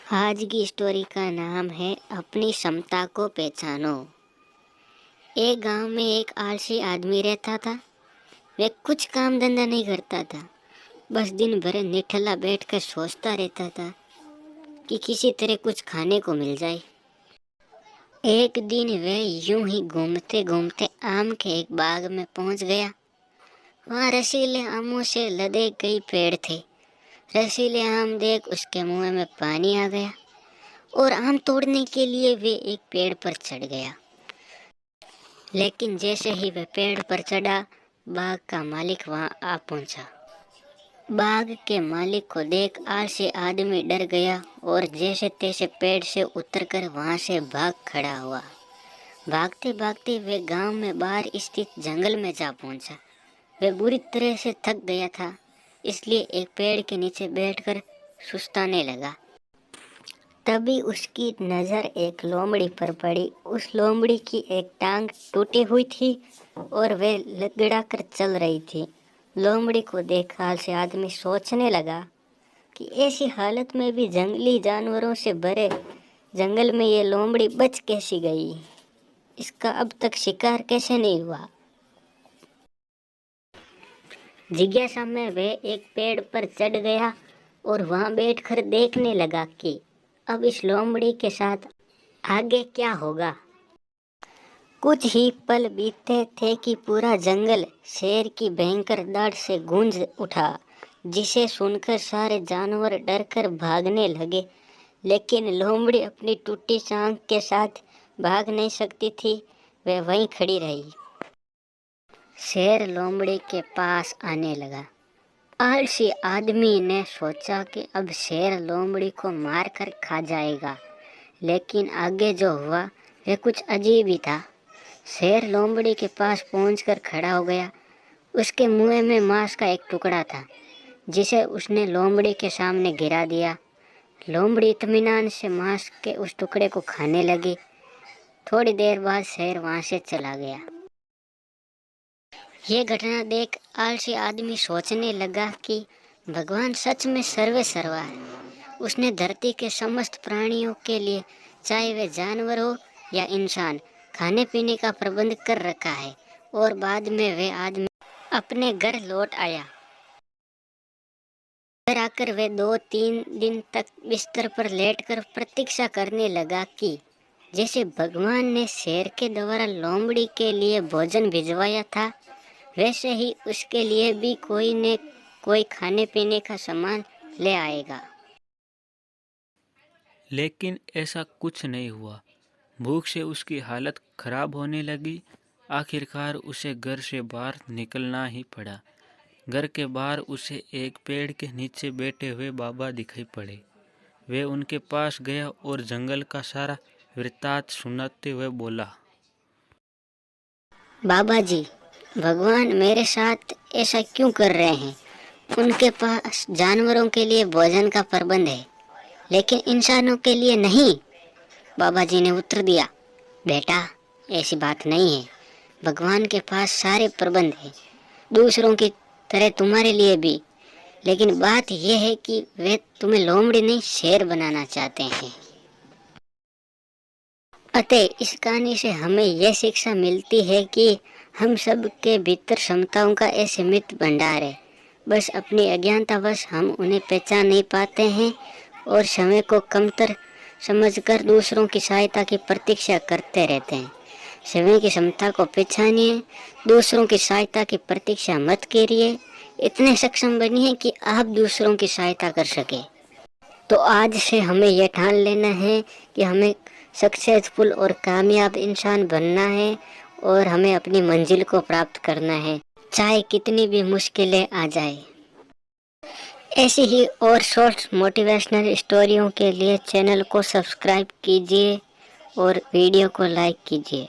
आज की स्टोरी का नाम है अपनी क्षमता को पहचानो। एक गांव में एक आलसी आदमी रहता था। वह कुछ काम धंधा नहीं करता था, बस दिन भर निठल्ला बैठकर सोचता रहता था कि किसी तरह कुछ खाने को मिल जाए। एक दिन वह यूं ही घूमते घूमते आम के एक बाग में पहुंच गया। वहां रसीले आमों से लदे कई पेड़ थे। रसीले आम देख उसके मुंह में पानी आ गया और आम तोड़ने के लिए वे एक पेड़ पर चढ़ गया। लेकिन जैसे ही वह पेड़ पर चढ़ा, बाग का मालिक वहां आ पहुंचा। बाग के मालिक को देख आलसी आदमी डर गया और जैसे तैसे पेड़ से उतरकर वहां से भाग खड़ा हुआ। भागते भागते वे गांव में बाहर स्थित जंगल में जा पहुंचा। वह बुरी तरह से थक गया था, इसलिए एक पेड़ के नीचे बैठकर सुस्ताने लगा। तभी उसकी नज़र एक लोमड़ी पर पड़ी। उस लोमड़ी की एक टांग टूटी हुई थी और वह लड़खड़ा कर चल रही थी। लोमड़ी को देख आलसी आदमी सोचने लगा कि ऐसी हालत में भी जंगली जानवरों से भरे जंगल में ये लोमड़ी बच कैसी गई। इसका अब तक शिकार कैसे नहीं हुआ। जिज्ञासा में वह एक पेड़ पर चढ़ गया और वहां बैठकर देखने लगा कि अब इस लोमड़ी के साथ आगे क्या होगा। कुछ ही पल बीते थे कि पूरा जंगल शेर की भयंकर दाढ़ से गूंज उठा, जिसे सुनकर सारे जानवर डरकर भागने लगे। लेकिन लोमड़ी अपनी टूटी टांग के साथ भाग नहीं सकती थी, वह वहीं खड़ी रही। शेर लोमड़ी के पास आने लगा। आलसी आदमी ने सोचा कि अब शेर लोमड़ी को मार कर खा जाएगा, लेकिन आगे जो हुआ वह कुछ अजीब ही था। शेर लोमड़ी के पास पहुंचकर खड़ा हो गया। उसके मुंह में मांस का एक टुकड़ा था, जिसे उसने लोमड़ी के सामने गिरा दिया। लोमड़ी इत्मीनान से मांस के उस टुकड़े को खाने लगी। थोड़ी देर बाद शेर वहां से चला गया। ये घटना देख आलसी आदमी सोचने लगा कि भगवान सच में सर्वे सर्वा है। उसने धरती के समस्त प्राणियों के लिए, चाहे वे जानवर हो या इंसान, खाने पीने का प्रबंध कर रखा है। और बाद में वे आदमी अपने घर लौट आया। घर आकर वे 2-3 दिन तक बिस्तर पर लेटकर प्रतीक्षा करने लगा कि जैसे भगवान ने शेर के द्वारा लोमड़ी के लिए भोजन भिजवाया था, वैसे ही उसके लिए भी कोई न कोई खाने पीने का सामान ले आएगा। लेकिन ऐसा कुछ नहीं हुआ। भूख से उसकी हालत खराब होने लगी। आखिरकार उसे घर से बाहर निकलना ही पड़ा। घर के बाहर उसे एक पेड़ के नीचे बैठे हुए बाबा दिखाई पड़े। वे उनके पास गया और जंगल का सारा वृत्तांत सुनाते हुए बोला, बाबा जी, भगवान मेरे साथ ऐसा क्यों कर रहे हैं? उनके पास जानवरों के लिए भोजन का प्रबंध है, लेकिन इंसानों के लिए नहीं। बाबा जी ने उत्तर दिया, बेटा, ऐसी बात नहीं है। भगवान के पास सारे प्रबंध हैं, दूसरों की तरह तुम्हारे लिए भी। लेकिन बात यह है कि वे तुम्हें लोमड़ी नहीं, शेर बनाना चाहते हैं। अतः इस कहानी से हमें यह शिक्षा मिलती है कि हम सब के भीतर क्षमताओं का असीमित भंडार है। बस अपनी अज्ञानतावश हम उन्हें पहचान नहीं पाते हैं और समय को कमतर समझकर दूसरों की सहायता की प्रतीक्षा करते रहते हैं। समय की क्षमता को पहचानिए, दूसरों की सहायता की प्रतीक्षा मत करिए। इतने सक्षम बनिए कि आप दूसरों की सहायता कर सके। तो आज से हमें यह ठान लेना है कि हमें सक्सेसफुल और कामयाब इंसान बनना है और हमें अपनी मंजिल को प्राप्त करना है, चाहे कितनी भी मुश्किलें आ जाए। ऐसी ही और शॉर्ट मोटिवेशनल स्टोरियों के लिए चैनल को सब्सक्राइब कीजिए और वीडियो को लाइक कीजिए।